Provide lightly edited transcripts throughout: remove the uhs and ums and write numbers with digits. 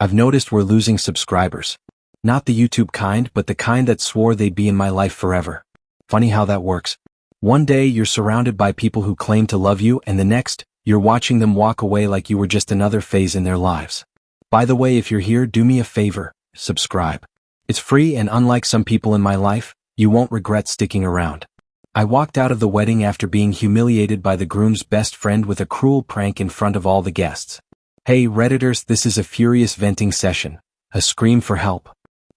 I've noticed we're losing subscribers. Not the YouTube kind, but the kind that swore they'd be in my life forever. Funny how that works. One day you're surrounded by people who claim to love you, and the next, you're watching them walk away like you were just another phase in their lives. By the way, if you're here, do me a favor, subscribe. It's free, and unlike some people in my life, you won't regret sticking around. I walked out of the wedding after being humiliated by the groom's best friend with a cruel prank in front of all the guests. Hey Redditors, this is a furious venting session, a scream for help.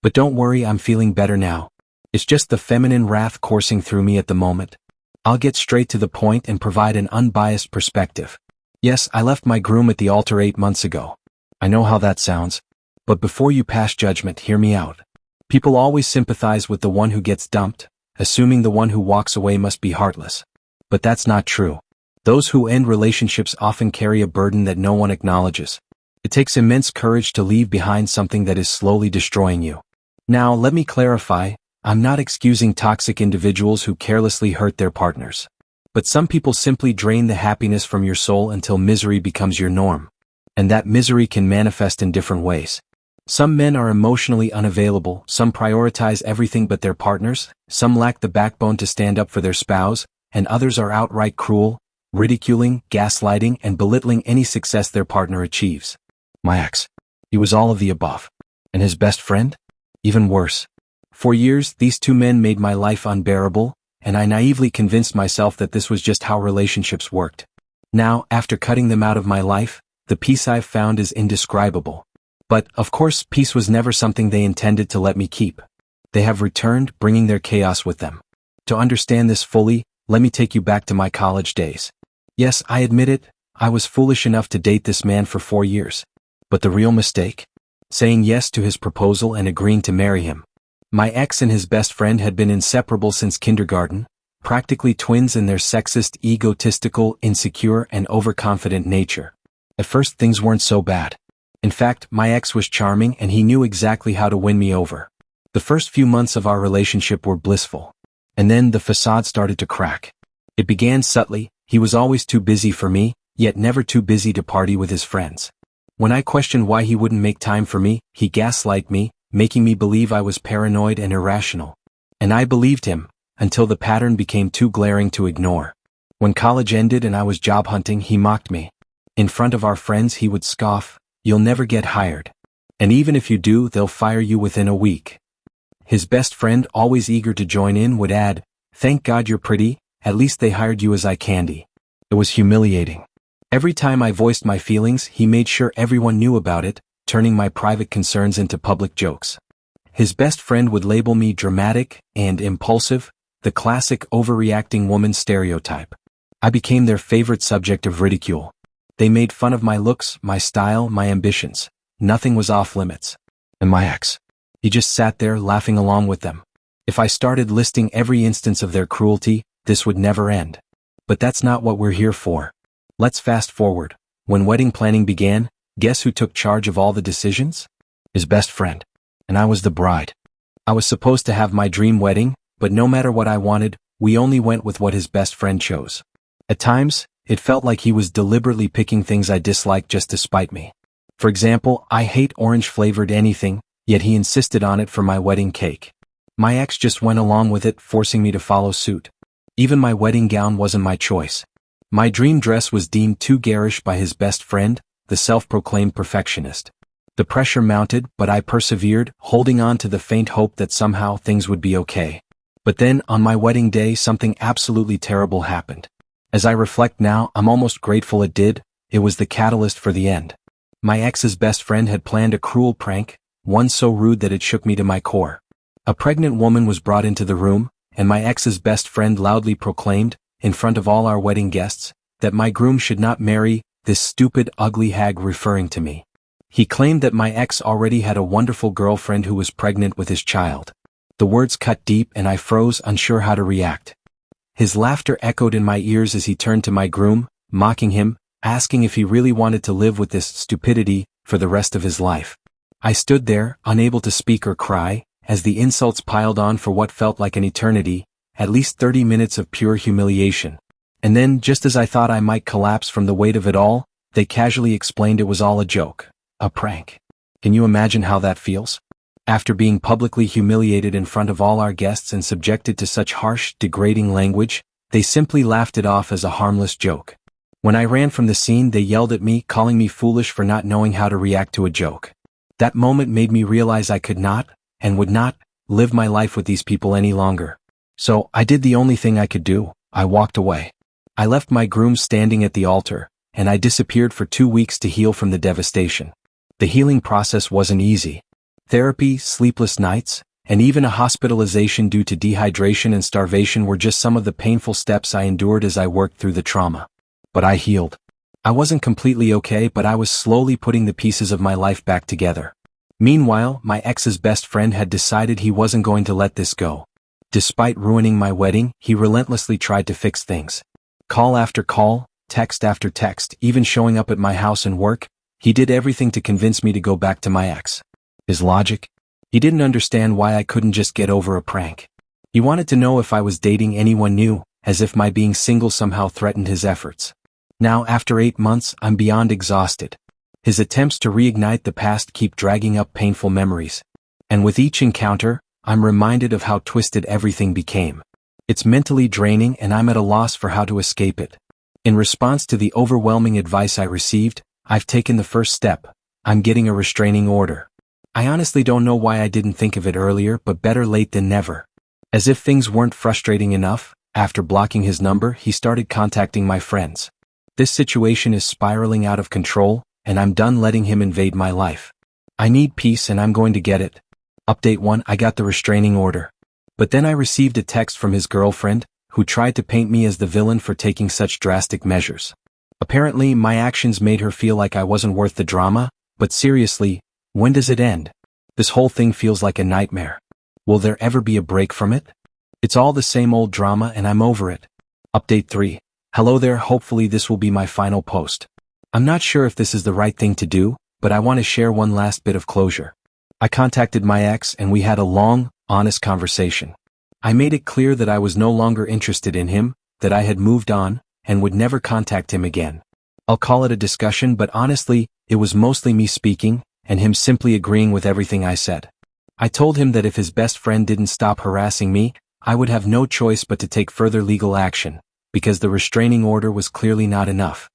But don't worry, I'm feeling better now. It's just the feminine wrath coursing through me at the moment. I'll get straight to the point and provide an unbiased perspective. Yes, I left my groom at the altar 8 months ago. I know how that sounds. But before you pass judgment, hear me out. People always sympathize with the one who gets dumped, assuming the one who walks away must be heartless. But that's not true. Those who end relationships often carry a burden that no one acknowledges. It takes immense courage to leave behind something that is slowly destroying you. Now, let me clarify, I'm not excusing toxic individuals who carelessly hurt their partners. But some people simply drain the happiness from your soul until misery becomes your norm. And that misery can manifest in different ways. Some men are emotionally unavailable, some prioritize everything but their partners, some lack the backbone to stand up for their spouse, and others are outright cruel, ridiculing, gaslighting, and belittling any success their partner achieves. My ex. He was all of the above. And his best friend? Even worse. For years, these two men made my life unbearable, and I naively convinced myself that this was just how relationships worked. Now, after cutting them out of my life, the peace I've found is indescribable. But, of course, peace was never something they intended to let me keep. They have returned, bringing their chaos with them. To understand this fully, let me take you back to my college days. Yes, I admit it, I was foolish enough to date this man for 4 years. But the real mistake? Saying yes to his proposal and agreeing to marry him. My ex and his best friend had been inseparable since kindergarten, practically twins in their sexist, egotistical, insecure, and overconfident nature. At first things weren't so bad. In fact, my ex was charming and he knew exactly how to win me over. The first few months of our relationship were blissful. And then the facade started to crack. It began subtly. He was always too busy for me, yet never too busy to party with his friends. When I questioned why he wouldn't make time for me, he gaslighted me, making me believe I was paranoid and irrational. And I believed him, until the pattern became too glaring to ignore. When college ended and I was job hunting, he mocked me. In front of our friends he would scoff, "You'll never get hired. And even if you do, they'll fire you within a week." His best friend, always eager to join in, would add, "Thank God you're pretty, at least they hired you as eye candy." It was humiliating. Every time I voiced my feelings, he made sure everyone knew about it, turning my private concerns into public jokes. His best friend would label me dramatic and impulsive, the classic overreacting woman stereotype. I became their favorite subject of ridicule. They made fun of my looks, my style, my ambitions. Nothing was off limits. And my ex? He just sat there laughing along with them. If I started listing every instance of their cruelty, this would never end. But that's not what we're here for. Let's fast forward. When wedding planning began, guess who took charge of all the decisions? His best friend. And I was the bride. I was supposed to have my dream wedding, but no matter what I wanted, we only went with what his best friend chose. At times, it felt like he was deliberately picking things I disliked just to spite me. For example, I hate orange-flavored anything, yet he insisted on it for my wedding cake. My ex just went along with it, forcing me to follow suit. Even my wedding gown wasn't my choice. My dream dress was deemed too garish by his best friend, the self-proclaimed perfectionist. The pressure mounted, but I persevered, holding on to the faint hope that somehow things would be okay. But then, on my wedding day, something absolutely terrible happened. As I reflect now, I'm almost grateful it did. It was the catalyst for the end. My ex's best friend had planned a cruel prank, one so rude that it shook me to my core. A pregnant woman was brought into the room, and my ex's best friend loudly proclaimed, in front of all our wedding guests, that my groom should not marry this stupid, ugly hag, referring to me. He claimed that my ex already had a wonderful girlfriend who was pregnant with his child. The words cut deep and I froze, unsure how to react. His laughter echoed in my ears as he turned to my groom, mocking him, asking if he really wanted to live with this stupidity for the rest of his life. I stood there, unable to speak or cry, as the insults piled on for what felt like an eternity, at least 30 minutes of pure humiliation. And then, just as I thought I might collapse from the weight of it all, they casually explained it was all a joke, a prank. Can you imagine how that feels? After being publicly humiliated in front of all our guests and subjected to such harsh, degrading language, they simply laughed it off as a harmless joke. When I ran from the scene, they yelled at me, calling me foolish for not knowing how to react to a joke. That moment made me realize I could not, and would not, live my life with these people any longer. So, I did the only thing I could do. I walked away. I left my groom standing at the altar, and I disappeared for 2 weeks to heal from the devastation. The healing process wasn't easy. Therapy, sleepless nights, and even a hospitalization due to dehydration and starvation were just some of the painful steps I endured as I worked through the trauma. But I healed. I wasn't completely okay, but I was slowly putting the pieces of my life back together. Meanwhile, my ex's best friend had decided he wasn't going to let this go. Despite ruining my wedding, he relentlessly tried to fix things. Call after call, text after text, even showing up at my house and work, he did everything to convince me to go back to my ex. His logic? He didn't understand why I couldn't just get over a prank. He wanted to know if I was dating anyone new, as if my being single somehow threatened his efforts. Now, after 8 months, I'm beyond exhausted. His attempts to reignite the past keep dragging up painful memories. And with each encounter, I'm reminded of how twisted everything became. It's mentally draining and I'm at a loss for how to escape it. In response to the overwhelming advice I received, I've taken the first step. I'm getting a restraining order. I honestly don't know why I didn't think of it earlier, but better late than never. As if things weren't frustrating enough, after blocking his number, he started contacting my friends. This situation is spiraling out of control, and I'm done letting him invade my life. I need peace and I'm going to get it. Update 1: I got the restraining order. But then I received a text from his girlfriend, who tried to paint me as the villain for taking such drastic measures. Apparently, my actions made her feel like I wasn't worth the drama, but seriously, when does it end? This whole thing feels like a nightmare. Will there ever be a break from it? It's all the same old drama and I'm over it. Update 3. Hello there, hopefully this will be my final post. I'm not sure if this is the right thing to do, but I want to share one last bit of closure. I contacted my ex and we had a long, honest conversation. I made it clear that I was no longer interested in him, that I had moved on, and would never contact him again. I'll call it a discussion, but honestly, it was mostly me speaking, and him simply agreeing with everything I said. I told him that if his best friend didn't stop harassing me, I would have no choice but to take further legal action, because the restraining order was clearly not enough.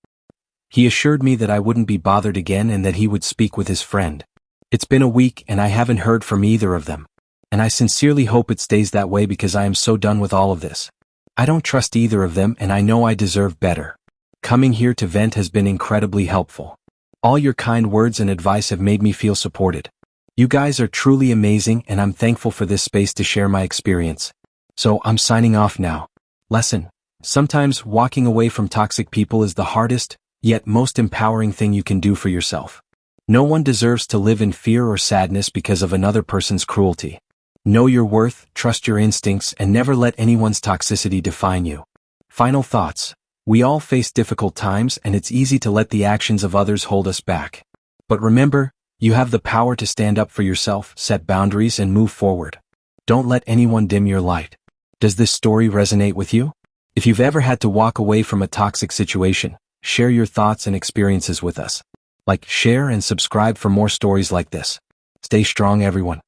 He assured me that I wouldn't be bothered again and that he would speak with his friend. It's been a week and I haven't heard from either of them. And I sincerely hope it stays that way because I am so done with all of this. I don't trust either of them and I know I deserve better. Coming here to vent has been incredibly helpful. All your kind words and advice have made me feel supported. You guys are truly amazing and I'm thankful for this space to share my experience. So I'm signing off now. Lesson: sometimes walking away from toxic people is the hardest, yet most empowering thing you can do for yourself. No one deserves to live in fear or sadness because of another person's cruelty. Know your worth, trust your instincts, and never let anyone's toxicity define you. Final thoughts. We all face difficult times and it's easy to let the actions of others hold us back. But remember, you have the power to stand up for yourself, set boundaries, and move forward. Don't let anyone dim your light. Does this story resonate with you? If you've ever had to walk away from a toxic situation, share your thoughts and experiences with us. Like, share, and subscribe for more stories like this. Stay strong, everyone.